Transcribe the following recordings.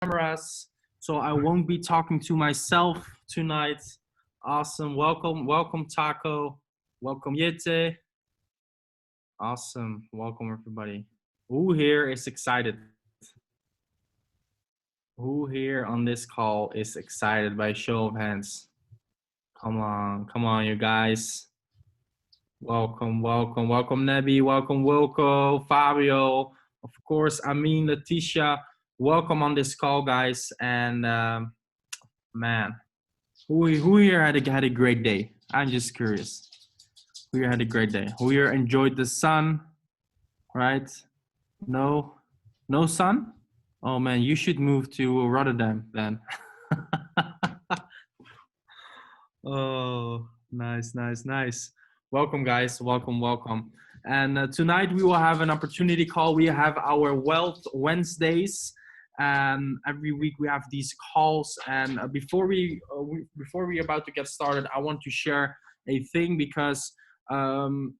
cameras, so I won't be talking to myself tonight. Awesome. Welcome Taco. Welcome Yete. Awesome. Welcome everybody. Who here is excited? Who here on this call is excited by show of hands? Come on, you guys. Welcome Nebi, welcome Wilco, Fabio, of course, Amin, Letitia. Welcome on this call, guys. And man, who here had a great day? I'm just curious. Who here had a great day? Who here enjoyed the sun? Right? No sun? Oh man, you should move to Rotterdam then. Oh, nice. Welcome, guys. Welcome. And tonight we will have an opportunity call. We have our Wealth Wednesdays. Every week we have these calls. And before we about to get started, I want to share a thing because when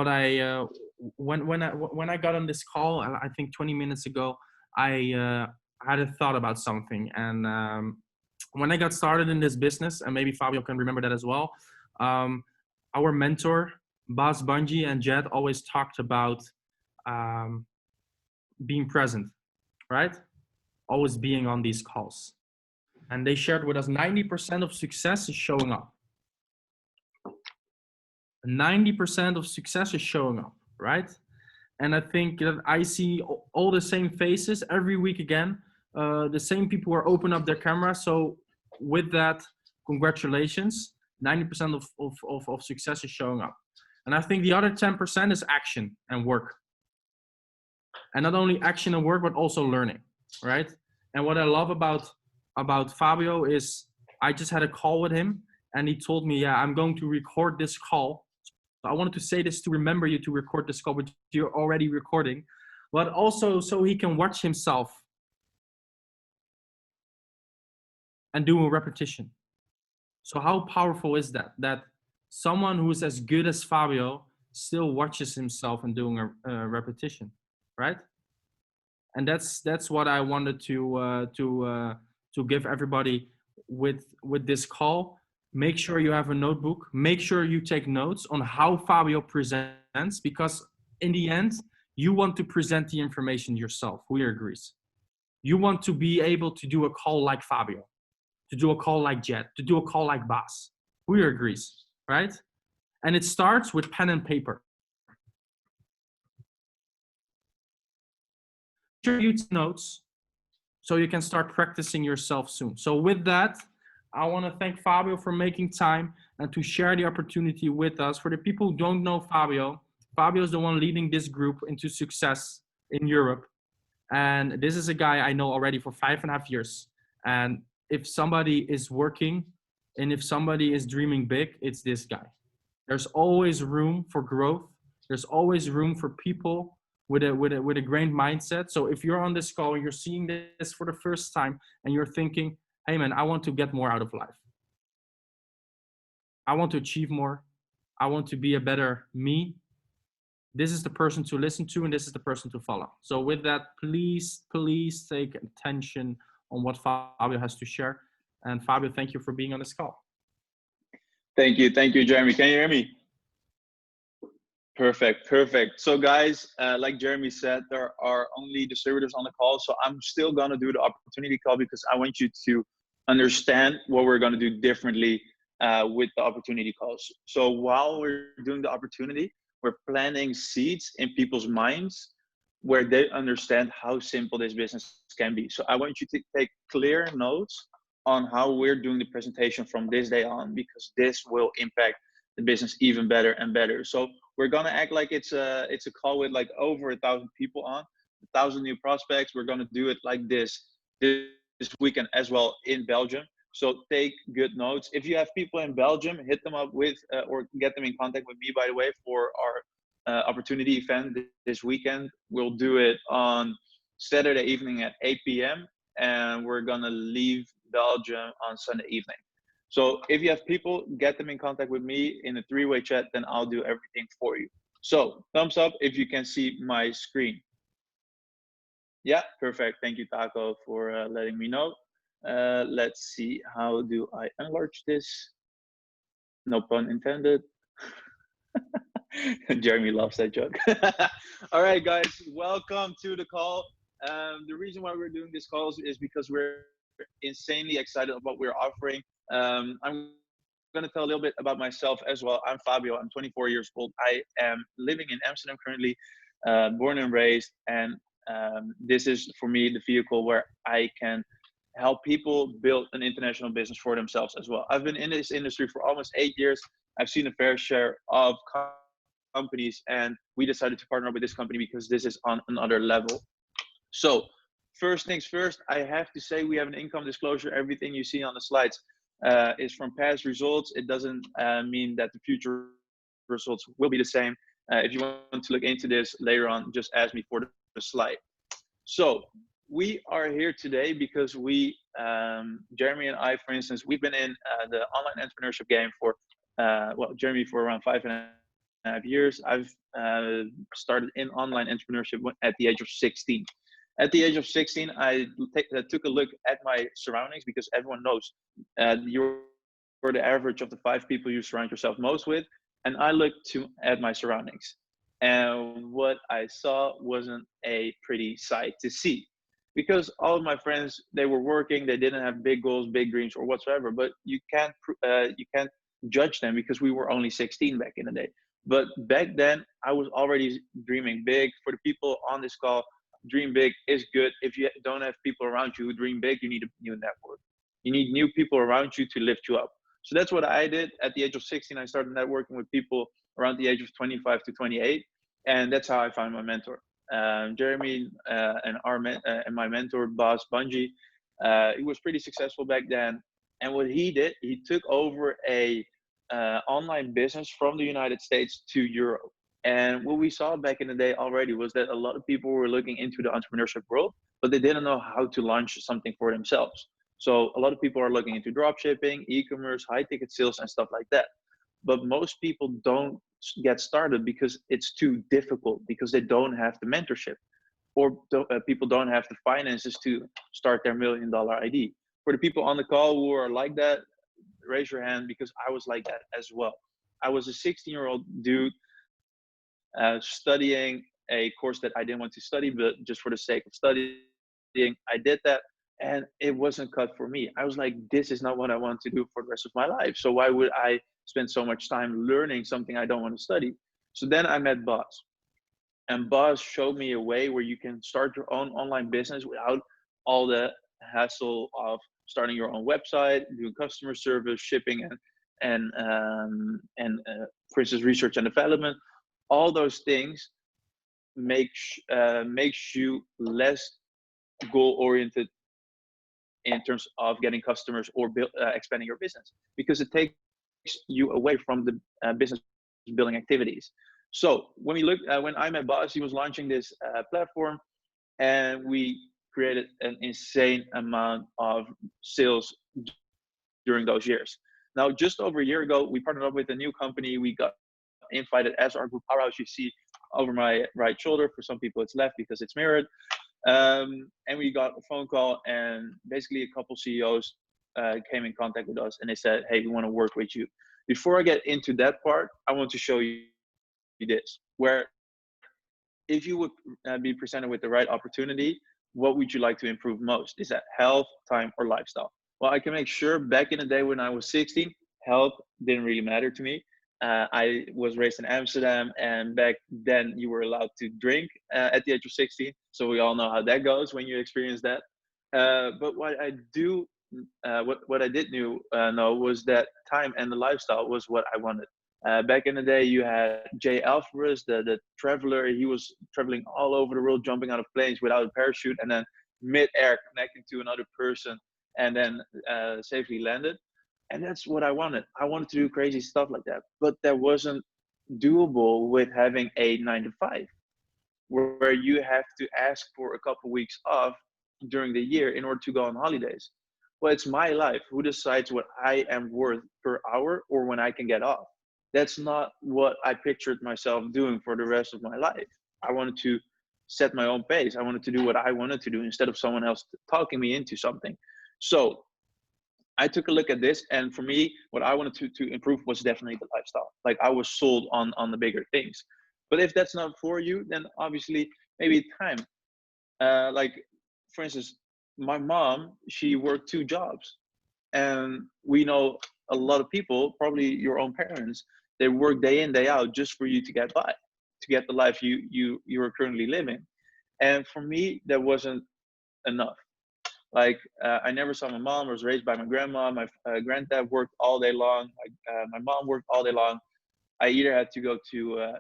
I got on this call, I think 20 minutes ago, I had a thought about something. And when I got started in this business, and maybe Fabio can remember that as well, our mentor, Bas Bungie and Jed always talked about being present, right? Always being on these calls. And they shared with us 90% of success is showing up. 90% of success is showing up, right? And I think that I see all the same faces every week again. The same people who are open up their camera. So with that, congratulations. 90% of success is showing up. And I think the other 10% is action and work. And not only action and work, but also learning, right? And what I love about Fabio is I just had a call with him and he told me, yeah, I'm going to record this call. So I wanted to say this to remember you to record this call, but you're already recording, but also so he can watch himself and do a repetition. So how powerful is that? That someone who is as good as Fabio still watches himself and doing a repetition, right? And that's what I wanted to give everybody with this call. Make sure you have a notebook. Make sure you take notes on how Fabio presents, because in the end, you want to present the information yourself. Who agrees? You want to be able to do a call like Fabio, to do a call like Jet, to do a call like Bas. Who agrees, right? And it starts with pen and paper. Sure, you take notes so you can start practicing yourself soon. So with that, I want to thank Fabio for making time and to share the opportunity with us. For the people who don't know Fabio, Fabio is the one leading this group into success in Europe. And this is a guy I know already for 5.5 years. And if somebody is working and if somebody is dreaming big, it's this guy. There's always room for growth. There's always room for people with a great mindset. So if you're on this call and you're seeing this for the first time and you're thinking, hey man, I want to get more out of life. I want to achieve more. I want to be a better me. This is the person to listen to and this is the person to follow. So with that, please take attention on what Fabio has to share. And Fabio, thank you for being on this call. Thank you, Jeremy. Can you hear me? Perfect. So guys, like Jeremy said, there are only distributors on the call. So I'm still gonna do the opportunity call because I want you to understand what we're gonna do differently with the opportunity calls. So while we're doing the opportunity, we're planting seeds in people's minds where they understand how simple this business can be. So I want you to take clear notes on how we're doing the presentation from this day on, because this will impact the business even better and better. So we're gonna act like it's a call with like over 1,000 people on, 1,000 new prospects. We're gonna do it like this weekend as well in Belgium. So take good notes. If you have people in Belgium, hit them up with or get them in contact with me, by the way, for our opportunity event this weekend. We'll do it on Saturday evening at 8 p.m. and we're gonna leave Belgium on Sunday evening. So if you have people, get them in contact with me in a 3-way chat, then I'll do everything for you. So thumbs up if you can see my screen. Yeah, perfect. Thank you, Taco, for letting me know. Let's see. How do I enlarge this? No pun intended. Jeremy loves that joke. All right, guys, welcome to the call. The reason why we're doing this call is because we're insanely excited about what we're offering. I'm going to tell a little bit about myself as well. I'm Fabio. I'm 24 years old. I am living in Amsterdam currently, born and raised. And this is for me the vehicle where I can help people build an international business for themselves as well. I've been in this industry for almost 8 years. I've seen a fair share of companies, and we decided to partner up with this company because this is on another level. So, first things first, I have to say we have an income disclosure. Everything you see on the slides is from past results. It doesn't mean that the future results will be the same. If you want to look into this later on, just ask me for the slide. So, we are here today because Jeremy and I, for instance, we've been in the online entrepreneurship game for, Jeremy for around 5.5 years. I've started in online entrepreneurship at the age of 16. At the age of 16, took a look at my surroundings because everyone knows you're the average of the 5 people you surround yourself most with. And I looked at my surroundings. And what I saw wasn't a pretty sight to see because all of my friends, they were working, they didn't have big goals, big dreams or whatsoever, but you can't judge them because we were only 16 back in the day. But back then I was already dreaming big. For the people on this call, dream big is good. If you don't have people around you who dream big, you need a new network. You need new people around you to lift you up. So that's what I did. At the age of 16, I started networking with people around the age of 25 to 28, and that's how I found my mentor, Jeremy, and my mentor boss Bungie. He was pretty successful back then, and what he did, he took over a online business from the United States to Europe. And what we saw back in the day already was that a lot of people were looking into the entrepreneurship world, but they didn't know how to launch something for themselves. So a lot of people are looking into drop shipping, e-commerce, high ticket sales, and stuff like that. But most people don't get started because it's too difficult, because they don't have the mentorship, or people don't have the finances to start their $1 million ID. For the people on the call who are like that, raise your hand, because I was like that as well. I was a 16-year-old dude studying a course that I didn't want to study, but just for the sake of studying, I did that, and it wasn't cut for me. I was like, this is not what I want to do for the rest of my life. So why would I spend so much time learning something I don't want to study? So then I met Boz, and Boz showed me a way where you can start your own online business without all the hassle of starting your own website, doing customer service, shipping, and for instance, research and development. All those things makes you less goal oriented in terms of getting customers or expanding your business, because it takes you away from the business building activities. So when I met Boz, he was launching this platform, and we created an insane amount of sales during those years. Now, just over a year ago, we partnered up with a new company. We got invited as our group powerhouse. You see over my right shoulder. For some people, it's left because it's mirrored. And we got a phone call, and basically a couple CEOs came in contact with us, and they said, "Hey, we want to work with you." Before I get into that part, I want to show you this, where if you would be presented with the right opportunity, what would you like to improve most? Is that health, time, or lifestyle? Well, I can make sure back in the day when I was 16, health didn't really matter to me. I was raised in Amsterdam, and back then you were allowed to drink at the age of 16. So we all know how that goes when you experience that. But what I did know was that time and the lifestyle was what I wanted. Back in the day, you had Jay Alvarez, the traveler. He was traveling all over the world, jumping out of planes without a parachute, and then mid-air connecting to another person, and then safely landed. And that's what I wanted. I wanted to do crazy stuff like that, but that wasn't doable with having a 9 to 5, where you have to ask for a couple weeks off during the year in order to go on holidays. Well, it's my life. Who decides what I am worth per hour or when I can get off? That's not what I pictured myself doing for the rest of my life. I wanted to set my own pace. I wanted to do what I wanted to do instead of someone else talking me into something. So I took a look at this, and for me, what I wanted to improve was definitely the lifestyle. Like, I was sold on the bigger things. But if that's not for you, then obviously maybe time. Like, for instance, my mom, she worked 2 jobs, and we know a lot of people, probably your own parents, they work day in day out just for you to get by, to get the life you are currently living. And for me, that wasn't enough. Like, I never saw my mom. I was raised by my grandma. My granddad worked all day long. My mom worked all day long. I either had to go to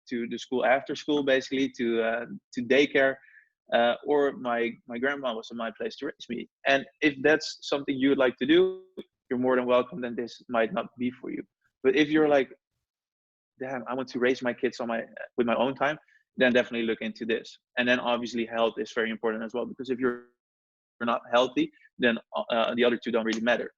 the school after school, basically to daycare, or my grandma was in my place to raise me. And if that's something you would like to do, you're more than welcome. Then this might not be for you. But if you're like, damn, I want to raise my kids on my with my own time, then definitely look into this. And then obviously health is very important as well, because if you're not healthy, then the other two don't really matter.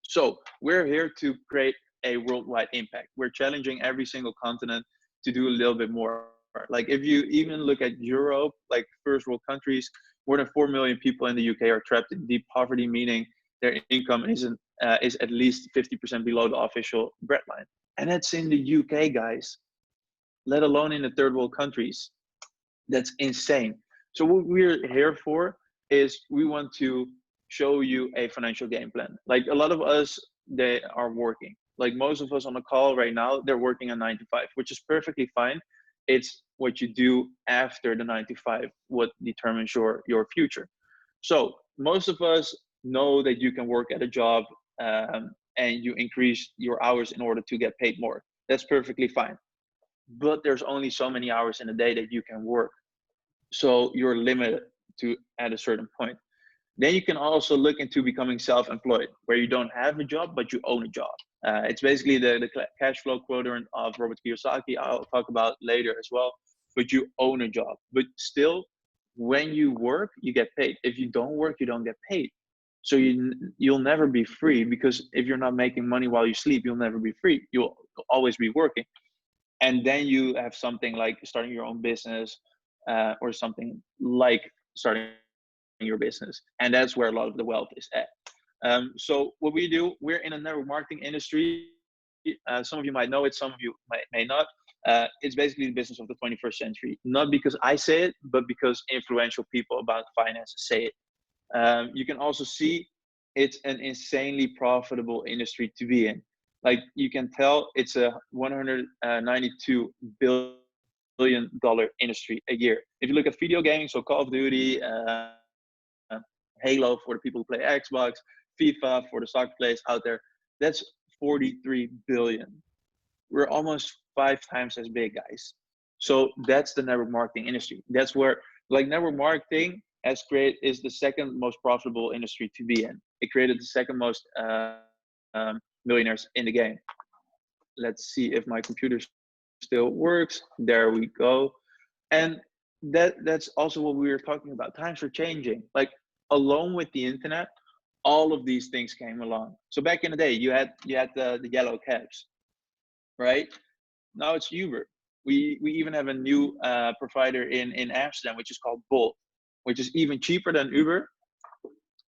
So we're here to create a worldwide impact. We're challenging every single continent to do a little bit more. Like, if you even look at Europe, like first world countries, more than 4 million people in the UK are trapped in deep poverty, meaning their income is at least 50% below the official breadline. And that's in the UK, guys, let alone in the third world countries. That's insane. So what we're here for is we want to show you a financial game plan. Like, a lot of us, they are working. Like, most of us on the call right now, they're working a 9 to 5, which is perfectly fine. It's what you do after the 9 to 5 what determines your future. So most of us know that you can work at a job, and you increase your hours in order to get paid more. That's perfectly fine. But there's only so many hours in a day that you can work. So you're limited to at a certain point. Then you can also look into becoming self-employed, where you don't have a job, but you own a job. It's basically the cash flow quadrant of Robert Kiyosaki. I'll talk about later as well. But you own a job. But still, when you work, you get paid. If you don't work, you don't get paid. So you'll never be free, because if you're not making money while you sleep, you'll never be free. You'll always be working. And then you have something like starting your own business, or something like starting your business. And that's where a lot of the wealth is at. So what we do, we're in a network marketing industry. Some of you might know it, some of you may not. It's basically the business of the 21st century. Not because I say it, but because influential people about finance say it. You can also see it's an insanely profitable industry to be in. Like, you can tell it's a $192 billion industry a year. If you look at video gaming, so Call of Duty, Halo for the people who play Xbox, FIFA for the soccer players out there, that's 43 billion. We're almost 5 times as big, guys. So that's the network marketing industry. That's where, like, network marketing is the second most profitable industry to be in. It created the second most millionaires in the game. Let's see if my computer still works. There we go. And that's also what we were talking about. Times are changing. Like, along with the internet, all of these things came along. So back in the day, you had the yellow cabs, right? Now it's Uber. We even have a new provider in Amsterdam, which is called Bolt, which is even cheaper than Uber.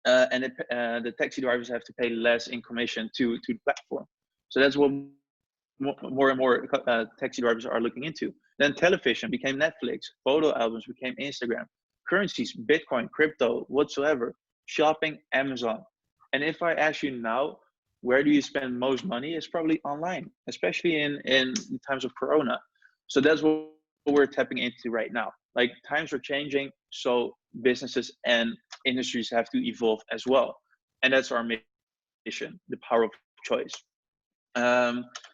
And the taxi drivers have to pay less in commission to the platform. So that's what more and more taxi drivers are looking into. Then television became Netflix, photo albums became Instagram, currencies, Bitcoin, crypto, whatsoever, shopping, Amazon. And if I ask you now, where do you spend most money? It's probably online, especially in times of Corona. So that's what we're tapping into right now. Like, times are changing, so businesses and industries have to evolve as well. And that's our mission, the power of choice.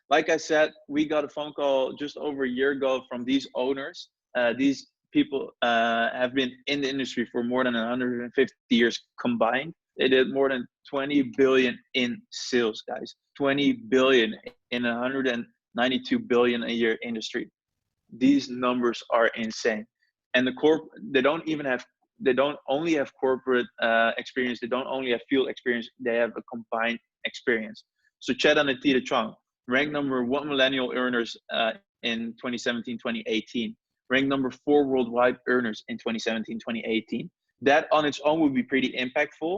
Like I said, we got a phone call just over a year ago from these owners. These people have been in the industry for more than 150 years combined. They did more than 20 billion in sales, guys. 20 billion in 192 billion a year industry. These numbers are insane. And they don't only have corporate experience. They don't only have field experience. They have a combined experience. So Chad and Atita Chong, ranked number 1 millennial earners in 2017, 2018, ranked number 4 worldwide earners in 2017, 2018. That on its own would be pretty impactful.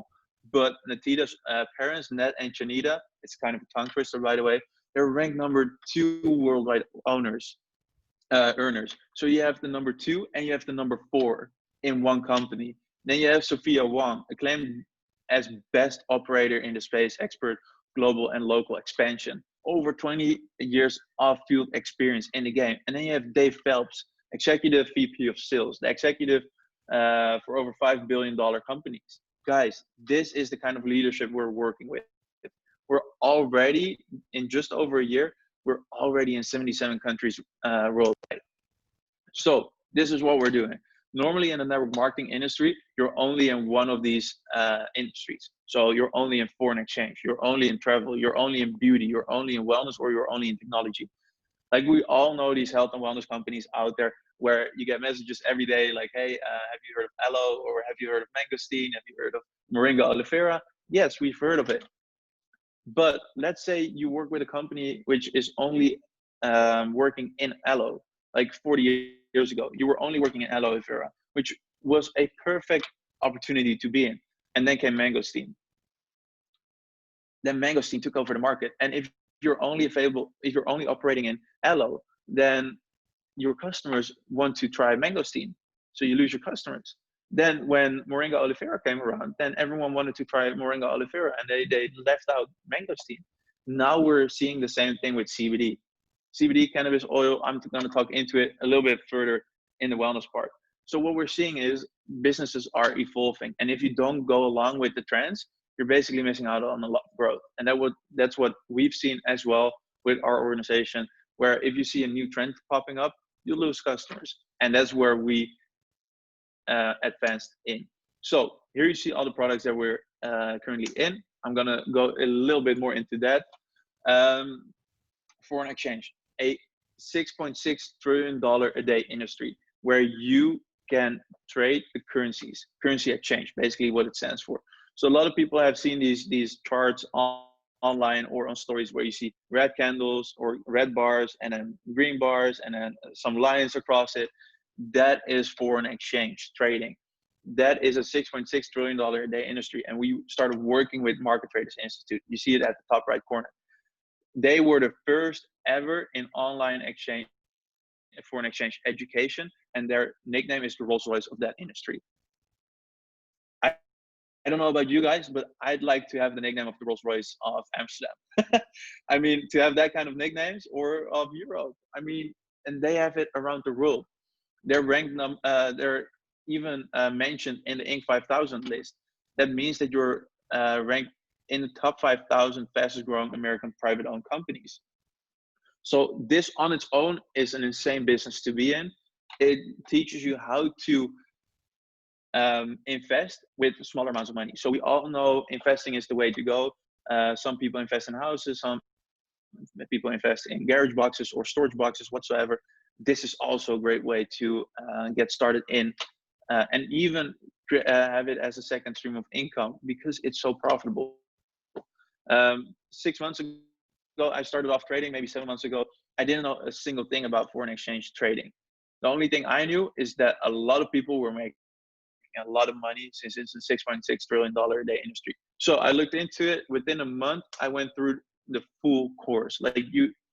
But Natita's parents, Ned and Chanita, it's kind of a tongue twister, by the way, they're ranked number 2 worldwide earners. So you have the number 2 and you have the number 4 in one company. Then you have Sophia Wang, acclaimed as best operator in the space, expert, global and local expansion. Over 20 years of field experience in the game. And then you have Dave Phelps, executive VP of sales, the executive for over $5 billion companies. Guys, this is the kind of leadership we're working with. We're already, in just over a year, we're already in 77 countries worldwide. So this is what we're doing. Normally in the network marketing industry, you're only in one of these industries. So you're only in foreign exchange, you're only in travel, you're only in beauty, you're only in wellness, or you're only in technology. Like we all know these health and wellness companies out there where you get messages every day like, hey, have you heard of aloe, or have you heard of mangosteen? Have you heard of moringa oleifera? Yes, we've heard of it. But let's say you work with a company which is only working in aloe. Like 40 years ago, you were only working in aloe vera, which was a perfect opportunity to be in. And then came mangosteen. Then mangosteen took over the market. And if you're only operating in aloe, then your customers want to try mangosteen. So you lose your customers. Then when moringa oleifera came around, then everyone wanted to try moringa oleifera and they left out mangosteen. Now we're seeing the same thing with CBD. CBD cannabis oil, I'm going to talk into it a little bit further in the wellness part. So what we're seeing is businesses are evolving. And if you don't go along with the trends, you're basically missing out on a lot of growth. And that's what we've seen as well with our organization, where if you see a new trend popping up, you lose customers. And that's where we advanced in. So here you see all the products that we're currently in. I'm going to go a little bit more into that. Foreign exchange, a $6.6 trillion a day industry where you can trade the currencies, currency exchange, basically what it stands for. So a lot of people have seen these charts online or on stories where you see red candles or red bars and then green bars and then some lines across it. That is foreign exchange trading. That is a $6.6 trillion a day industry. And we started working with Market Traders Institute. You see it at the top right corner. They were the first ever in online exchange, foreign exchange education, and their nickname is the Rolls Royce of that industry. I don't know about you guys, but I'd like to have the nickname of the Rolls Royce of Amsterdam. I mean, to have that kind of nicknames, or of Europe. I mean, and they have it around the world. They're ranked, they're even mentioned in the Inc. 5000 list. That means that you're ranked in the top 5,000 fastest growing American private owned companies. So this on its own is an insane business to be in. It teaches you how to invest with smaller amounts of money. So we all know investing is the way to go. Some people invest in houses, some people invest in garage boxes or storage boxes whatsoever. This is also a great way to get started in and even have it as a second stream of income because it's so profitable. 6 months ago, I started off trading, maybe 7 months ago. I didn't know a single thing about foreign exchange trading. The only thing I knew is that a lot of people were making a lot of money since it's a $6.6 trillion a day industry. So I looked into it. Within a month, I went through the full course. Like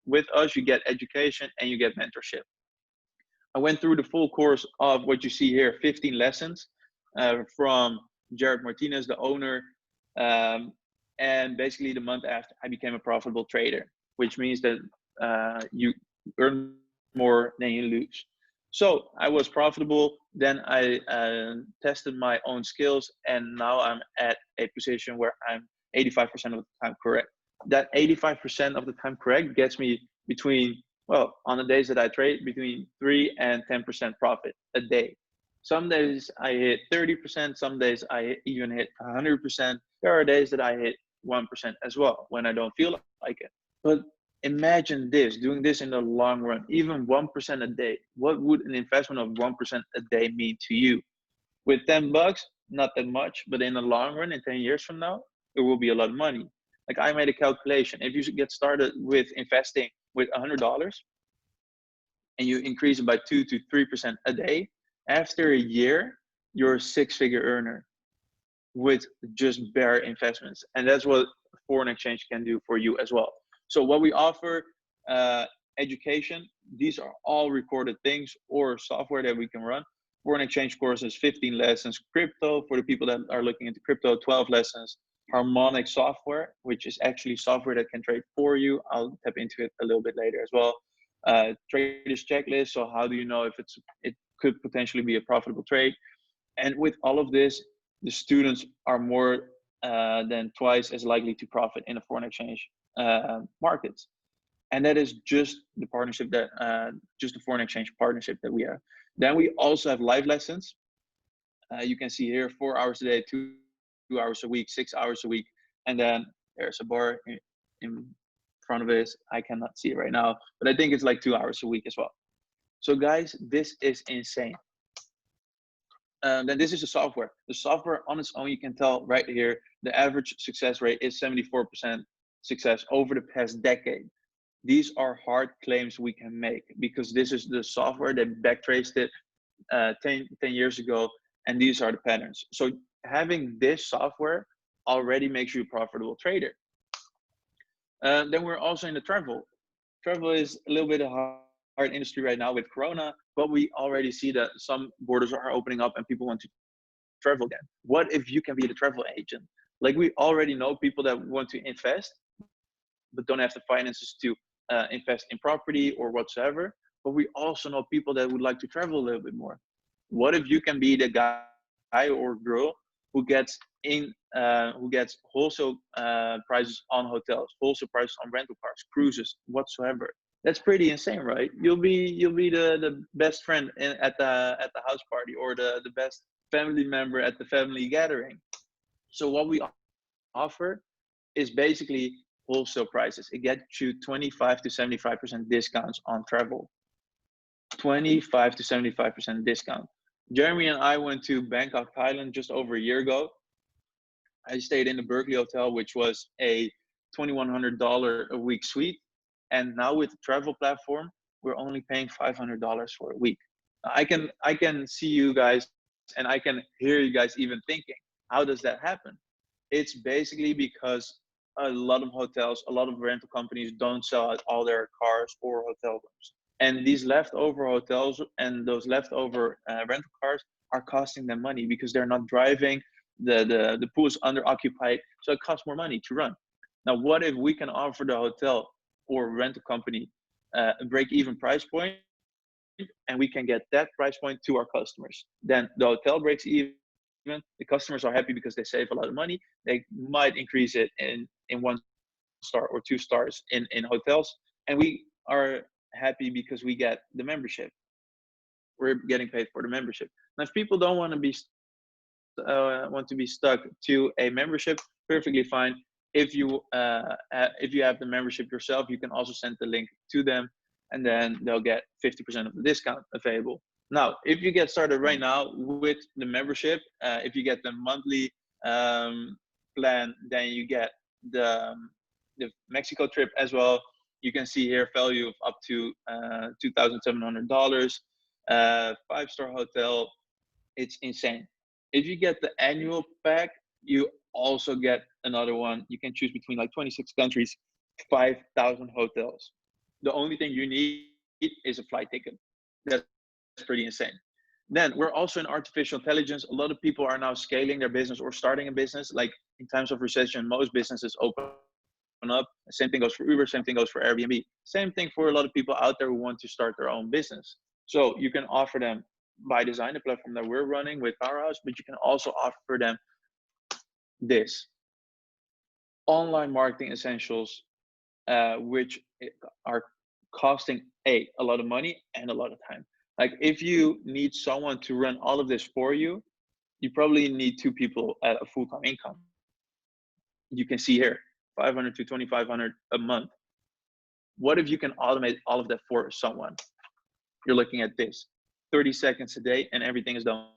with us, you get education and you get mentorship. I went through the full course of what you see here, 15 lessons from Jared Martinez, the owner. And basically the month after, I became a profitable trader, which means that you earn more than you lose. So I was profitable. Then I tested my own skills, and now I'm at a position where I'm 85% of the time correct. That 85% of the time correct gets me between, well, on the days that I trade, between 3 and 10% profit a day. Some days I hit 30%, some days I even hit 100%. There are days that I hit 1% as well when I don't feel like it. But imagine this, doing this in the long run, even 1% a day. What would an investment of 1% a day mean to you? With $10, not that much, but in the long run, in 10 years from now, it will be a lot of money. Like I made a calculation. If you get started with investing with $100, and you increase it by 2 to 3% a day, after a year, you're a six-figure earner with just bare investments. And that's what foreign exchange can do for you as well. So what we offer, education, these are all recorded things or software that we can run. Foreign exchange courses, 15 lessons. Crypto, for the people that are looking into crypto, 12 lessons. Harmonic software, which is actually software that can trade for you. I'll tap into it a little bit later as well. Traders checklist. So how do you know if it could potentially be a profitable trade? And with all of this, the students are more than twice as likely to profit in a foreign exchange markets. And that is just the partnership that, just the foreign exchange partnership that we have. Then we also have live lessons. You can see here 4 hours a day, 2 hours a week, 6 hours a week. And then there's a bar in front of us. I cannot see it right now, but I think it's like 2 hours a week as well. So guys, this is insane. Then this is the software. The software on its own, you can tell right here, the average success rate is 74% success over the past decade. These are hard claims we can make because this is the software that backtraced it 10 years ago, and these are the patterns. So having this software already makes you a profitable trader. Then we're also in the travel. Travel is a little bit of a hard industry right now with Corona, but we already see that some borders are opening up and people want to travel again. What if you can be the travel agent? Like, we already know people that want to invest, but don't have the finances to invest in property or whatsoever. But we also know people that would like to travel a little bit more. What if you can be the guy or girl who gets wholesale prices on hotels, wholesale prices on rental cars, cruises, whatsoever? That's pretty insane, right? You'll be the best friend at the house party, or the best family member at the family gathering. So what we offer is basically wholesale prices. It gets you 25 to 75% discounts on travel. 25 to 75% discount. Jeremy and I went to Bangkok, Thailand just over a year ago. I stayed in the Berkeley Hotel, which was a $2,100 a week suite. And now with the travel platform, we're only paying $500 for a week. I can see you guys, and I can hear you guys even thinking, how does that happen? It's basically because a lot of hotels, a lot of rental companies don't sell out all their cars or hotel rooms. And these leftover hotels and those leftover rental cars are costing them money because they're not driving. The pool is under occupied, so it costs more money to run. Now, what if we can offer the hotel or rental company a break-even price point, and we can get that price point to our customers? Then the hotel breaks even. The customers are happy because they save a lot of money. They might increase it in 1 star or 2 stars in hotels, and we are happy because we get the membership. We're getting paid for the membership. Now, if people don't want to be stuck to a membership, perfectly fine. If you have the membership yourself, you can also send the link to them, and then they'll get 50% of the discount available. Now, if you get started right now with the membership, if you get the monthly plan, then you get the Mexico trip as well. You can see here value of up to $2,700, 5-star hotel. It's insane. If you get the annual pack, you also get another one. You can choose between like 26 countries, 5,000 hotels. The only thing you need is a flight ticket. That's pretty insane. Then we're also in artificial intelligence. A lot of people are now scaling their business or starting a business. Like, in times of recession, most businesses open up. Same thing goes for Uber, same thing goes for Airbnb. Same thing for a lot of people out there who want to start their own business. So you can offer them by design, the platform that we're running with Powerhouse, but you can also offer them this online marketing essentials, which are costing a lot of money and a lot of time. Like, if you need someone to run all of this for you, you probably need 2 people at a full-time income. You can see here, 500 to 2,500 a month. What if you can automate all of that for someone? You're looking at this, 30 seconds a day, and everything is done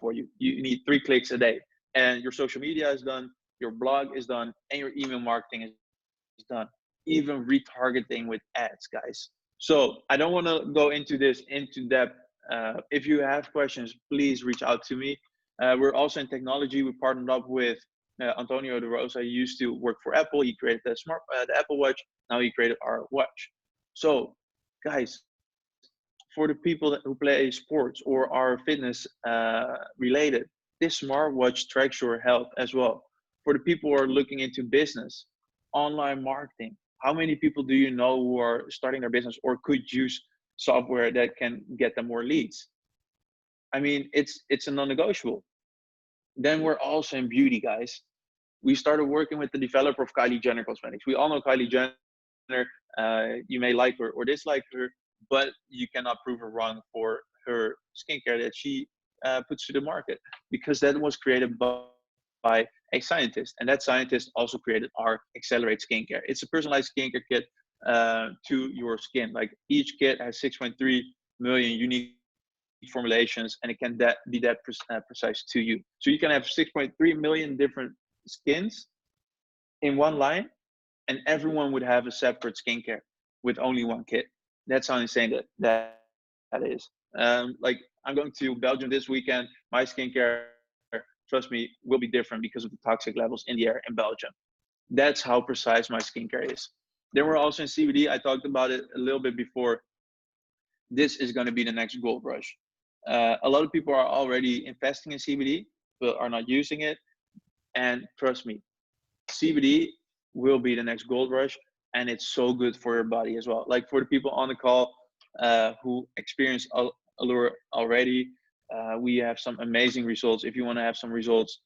for you. You need 3 clicks a day, and your social media is done, your blog is done, and your email marketing is done. Even retargeting with ads, guys. So I don't want to go into this into depth. If you have questions, please reach out to me. We're also in technology. We partnered up with Antonio De Rosa. He used to work for Apple. He created the Apple Watch. Now he created our watch. So, guys, for the people who play sports or are fitness related, this smartwatch tracks your health as well. For the people who are looking into business, online marketing, how many people do you know who are starting their business or could use software that can get them more leads? I mean, it's a non-negotiable. Then we're also in beauty, guys. We started working with the developer of Kylie Jenner Cosmetics. We all know Kylie Jenner. You may like her or dislike her, but you cannot prove her wrong for her skincare that she puts to the market, because that was created by a scientist, and that scientist also created our Accelerate skincare. It's a personalized skincare kit to your skin. Like, each kit has 6.3 million unique formulations, and it can be that precise to you. So you can have 6.3 million different skins in one line, and everyone would have a separate skincare with only one kit. That's how insane that is. Like, I'm going to Belgium this weekend. My skincare, trust me, will be different because of the toxic levels in the air in Belgium. That's how precise my skincare is. Then we're also in CBD. I talked about it a little bit before. This is going to be the next gold rush. A lot of people are already investing in CBD, but are not using it. And trust me, CBD will be the next gold rush, and it's so good for your body as well. Like, for the people on the call who experience Allure already, we have some amazing results. If you want to have some results,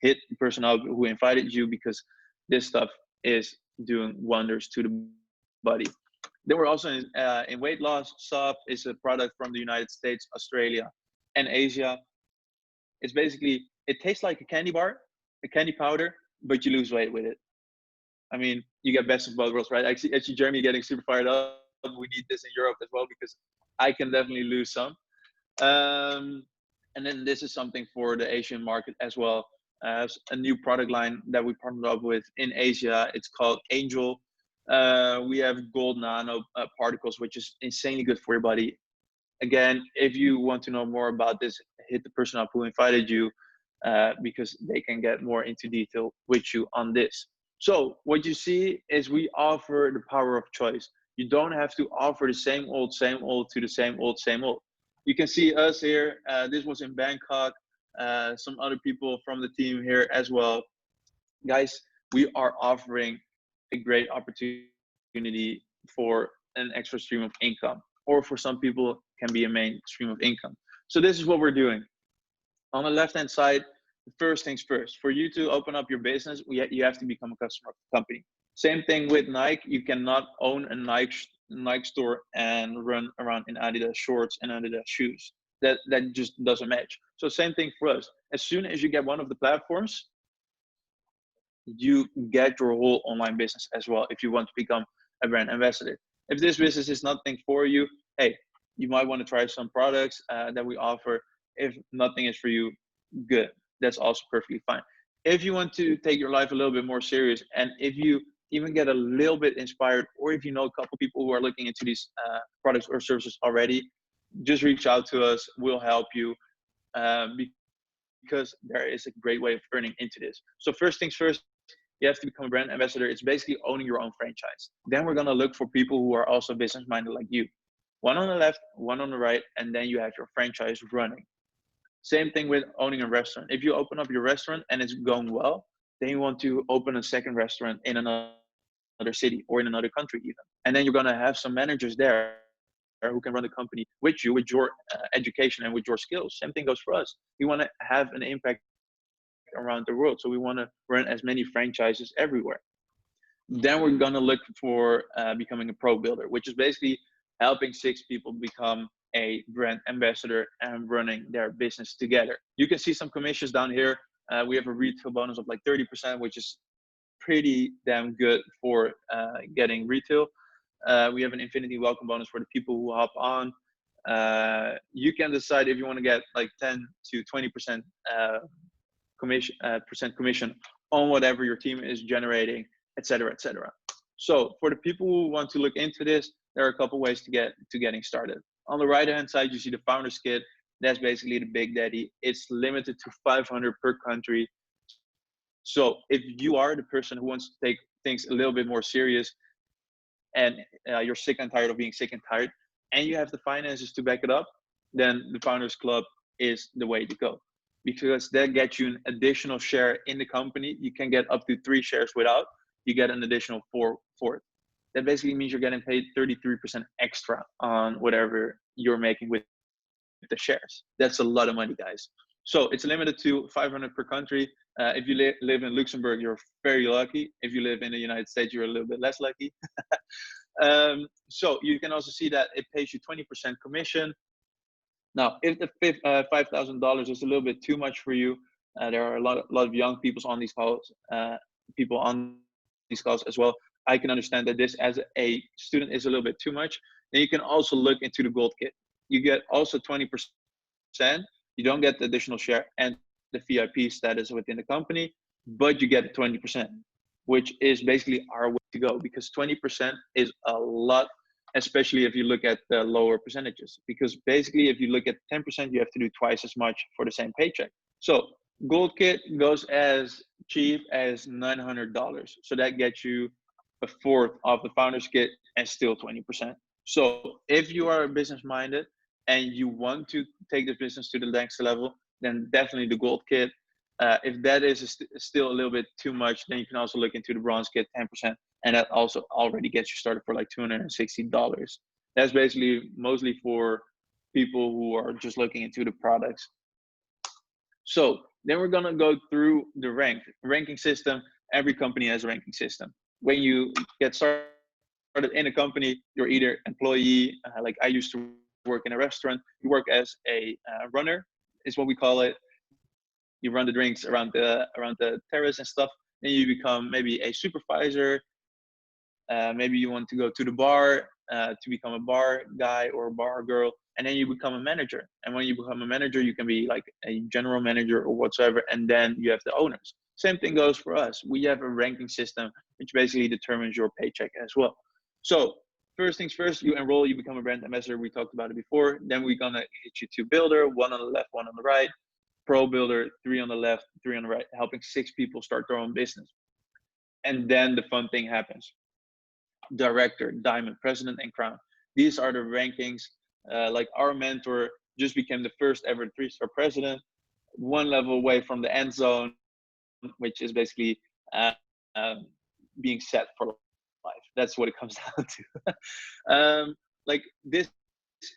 hit the person up who invited you, because this stuff is doing wonders to the body. Then we're also in weight loss. Soft is a product from the United States, Australia, and Asia. It's basically, it tastes like a candy bar, a candy powder, but you lose weight with it. I mean, you get best of both worlds, right? I see Jeremy getting super fired up. We need this in Europe as well, because I can definitely lose some. Um, and then this is something for the Asian market as well. A new product line that we partnered up with in Asia. It's called Angel. We have gold nano particles, which is insanely good for your body. Again, if you want to know more about this, hit the person up who invited you, because they can get more into detail with you on this. So what you see is we offer the power of choice. You don't have to offer the same old to the same old. You can see us here. This was in Bangkok. Some other people from the team here as well. Guys, we are offering a great opportunity for an extra stream of income, or for some people can be a main stream of income. So this is what we're doing. On the left hand side, first things first, for you to open up your business, you have to become a customer of the company. Same thing with Nike. You cannot own a Nike store and run around in Adidas shorts and Adidas shoes. That just doesn't match. So same thing for us. As soon as you get one of the platforms, you get your whole online business as well, if you want to become a brand ambassador. If this business is nothing for you, hey, you might want to try some products that we offer. If nothing is for you, good. That's also perfectly fine. If you want to take your life a little bit more serious, and if you even get a little bit inspired, or if you know a couple people who are looking into these products or services already, just reach out to us. We'll help you, because there is a great way of earning into this. So first things first, you have to become a brand ambassador. It's basically owning your own franchise. Then we're going to look for people who are also business minded like you. One on the left, one on the right, and then you have your franchise running. Same thing with owning a restaurant. If you open up your restaurant and it's going well, then you want to open a second restaurant in another city or in another country even. And then you're going to have some managers there who can run the company with you, with your education and with your skills. Same thing goes for us. We want to have an impact around the world. So we want to run as many franchises everywhere. Then we're going to look for becoming a pro builder, which is basically helping 6 people become a brand ambassador and running their business together. You can see some commissions down here. We have a retail bonus of like 30%, which is pretty damn good for getting retail. We have an infinity welcome bonus for the people who hop on. You can decide if you want to get like 10 to 20% commission on whatever your team is generating, etc., etc. So for the people who want to look into this, there are a couple ways to getting started. On the right hand side, you see the founders kit. That's basically the big daddy. It's limited to 500 per country. So if you are the person who wants to take things a little bit more serious, and you're sick and tired of being sick and tired, and you have the finances to back it up, then the Founders Club is the way to go, because that gets you an additional share in the company. You can get up to 3 shares without. You get an additional 4 for it. That basically means you're getting paid 33% extra on whatever you're making with the shares. That's a lot of money, guys. So it's limited to 500 per country. If you live in Luxembourg, you're very lucky. If you live in the United States, you're a little bit less lucky. So you can also see that it pays you 20% commission. Now, if the $5,000 is a little bit too much for you, there are a lot of young people on these calls, as well. I can understand that this, as a student, is a little bit too much. Then you can also look into the gold kit. You get also 20%. You don't get the additional share and the VIP status within the company, but you get 20%, which is basically our way to go, because 20% is a lot, especially if you look at the lower percentages. Because basically, if you look at 10%, you have to do twice as much for the same paycheck. So gold kit goes as cheap as $900. So that gets you a fourth of the founders kit and still 20%. So if you are business minded and you want to take this business to the next level, then definitely the gold kit. If that is still a little bit too much, then you can also look into the bronze kit, 10%, and that also already gets you started for like $260. That's basically mostly for people who are just looking into the products. So then we're gonna go through the ranking system. Every company has a ranking system. When you get started in a company, you're either employee, like I used to work in a restaurant. You work as a runner, is what we call it. You run the drinks around the terrace and stuff. Then you become maybe a supervisor. Maybe you want to go to the bar to become a bar guy or a bar girl, and then you become a manager. And when you become a manager, you can be like a general manager or whatsoever, and then you have the owners. Same thing goes for us. We have a ranking system, which basically determines your paycheck as well. So first things first, you enroll, you become a brand ambassador. We talked about it before. Then we're gonna get you to builder, 1 on the left, 1 on the right. Pro builder, 3 on the left, 3 on the right, helping 6 people start their own business. And then the fun thing happens. Director, diamond, president, and crown. These are the rankings. Like our mentor just became the first ever 3-star president, 1 level away from the end zone, which is basically being set for life. That's what it comes down to. Like this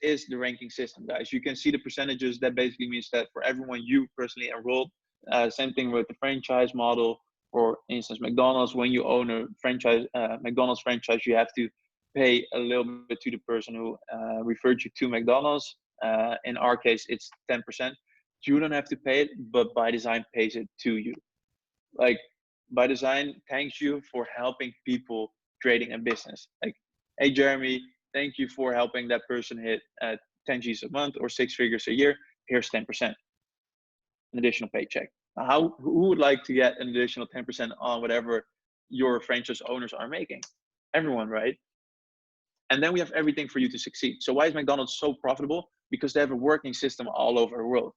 is the ranking system, guys. You can see the percentages. That basically means that for everyone you personally enrolled, same thing with the franchise model. For instance, McDonald's, when you own a franchise, McDonald's franchise, you have to pay a little bit to the person who referred you to McDonald's. In our case, it's 10%. You don't have to pay it, but By Design pays it to you. Like By Design thanks you for helping people creating a business. Like, hey, Jeremy, thank you for helping that person hit 10 G's a month or 6 figures a year. Here's 10%, an additional paycheck. Who would like to get an additional 10% on whatever your franchise owners are making? Everyone, right? And then we have everything for you to succeed. So why is McDonald's so profitable? Because they have a working system all over the world.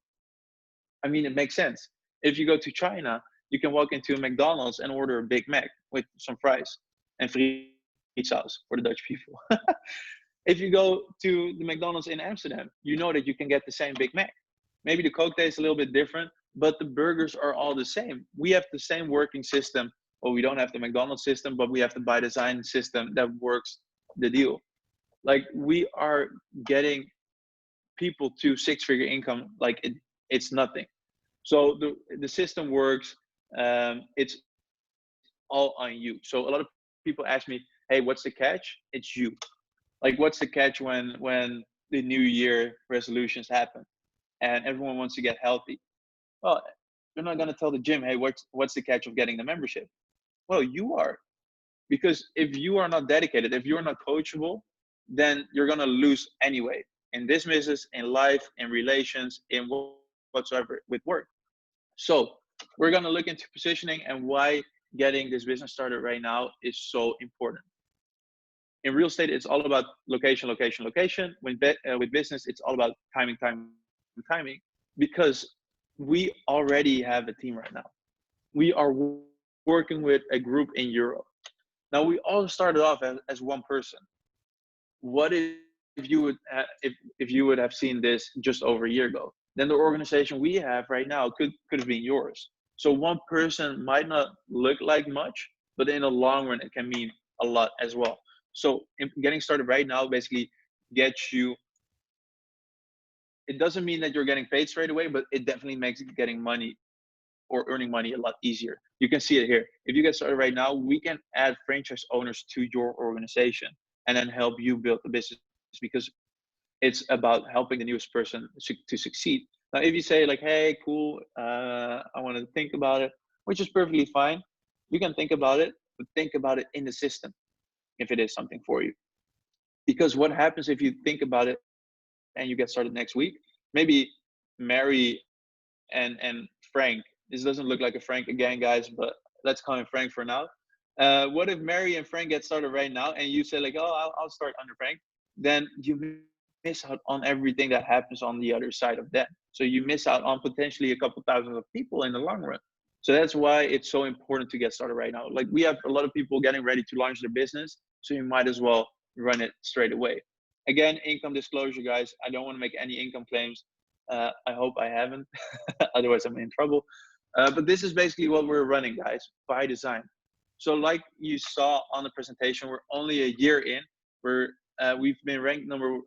I mean, it makes sense. If you go to China, you can walk into a McDonald's and order a Big Mac with some fries and frietsaus for the Dutch people. If you go to the McDonald's in Amsterdam, you know that you can get the same Big Mac. Maybe the Coke tastes a little bit different, but the burgers are all the same. We have the same working system. Well, we don't have the McDonald's system, but we have the By Design system that works the deal. Like, we are getting people to 6-figure income like it's nothing. So the system works. It's all on you. So a lot of people ask me, hey, what's the catch? It's you. Like, what's the catch when the New Year resolutions happen and everyone wants to get healthy? Well, you're not going to tell the gym, hey, what's the catch of getting the membership? Well, you are. Because if you are not dedicated, if you're not coachable, then you're going to lose anyway. In this business, in life, in relations, in whatsoever, with work. So we're going to look into positioning and why getting this business started right now is so important. In real estate, it's all about location, location, location. With business, it's all about timing, timing, timing. Because we already have a team right now. We are working with a group in Europe. Now, we all started off as one person. What if you would if you would have seen this just over a year ago? Then the organization we have right now could have been yours. So one person might not look like much, but in the long run, it can mean a lot as well. So getting started right now basically gets you. It doesn't mean that you're getting paid straight away, but it definitely makes getting money or earning money a lot easier. You can see it here. If you get started right now, we can add franchise owners to your organization and then help you build the business, because it's about helping the newest person to succeed. Now, if you say like, hey, cool, I want to think about it, which is perfectly fine. You can think about it, but think about it in the system if it is something for you. Because what happens if you think about it and you get started next week? Maybe Mary and Frank, this doesn't look like a Frank again, guys, but let's call him Frank for now. What if Mary and Frank get started right now and you say like, oh, I'll start under Frank? Then you miss out on everything that happens on the other side of that. So you miss out on potentially a couple thousands of people in the long run. So that's why it's so important to get started right now. Like, we have a lot of people getting ready to launch their business, so you might as well run it straight away. Again, income disclosure, guys. I don't want to make any income claims. I hope I haven't, otherwise I'm in trouble. But this is basically what we're running, guys, by design. So like you saw on the presentation, we're only a year in. We've been ranked number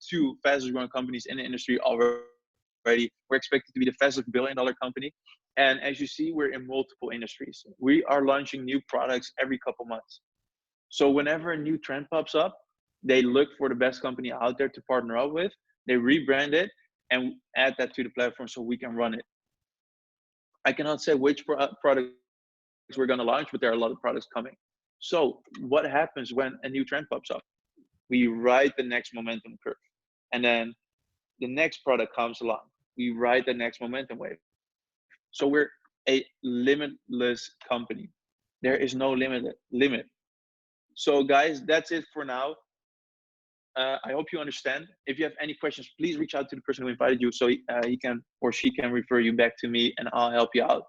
2 fastest growing companies in the industry already. We're expected to be the fastest billion-dollar company. And as you see, we're in multiple industries. We are launching new products every couple months. So whenever a new trend pops up, they look for the best company out there to partner up with. They rebrand it and add that to the platform so we can run it. I cannot say which products we're going to launch, but there are a lot of products coming. So what happens when a new trend pops up? We ride the next momentum curve. And then the next product comes along. We ride the next momentum wave. So we're a limitless company. There is no limit. So guys, that's it for now. I hope you understand. If you have any questions, please reach out to the person who invited you so he can or she can refer you back to me and I'll help you out.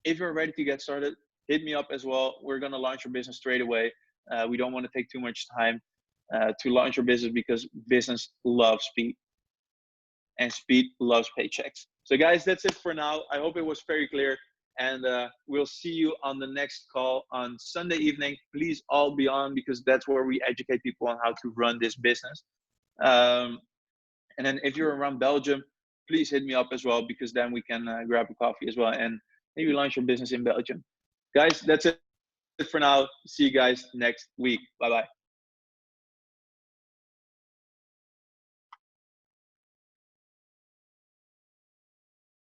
If you're ready to get started, hit me up as well. We're going to launch your business straight away. We don't want to take too much time to launch your business, because business loves speed and speed loves paychecks. So guys, that's it for now. I hope it was very clear, and we'll see you on the next call on Sunday evening. Please all be on, because that's where we educate people on how to run this business. And then if you're around Belgium, please hit me up as well, because then we can grab a coffee as well and maybe launch your business in Belgium. Guys, that's it for now. See you guys next week. Bye-bye.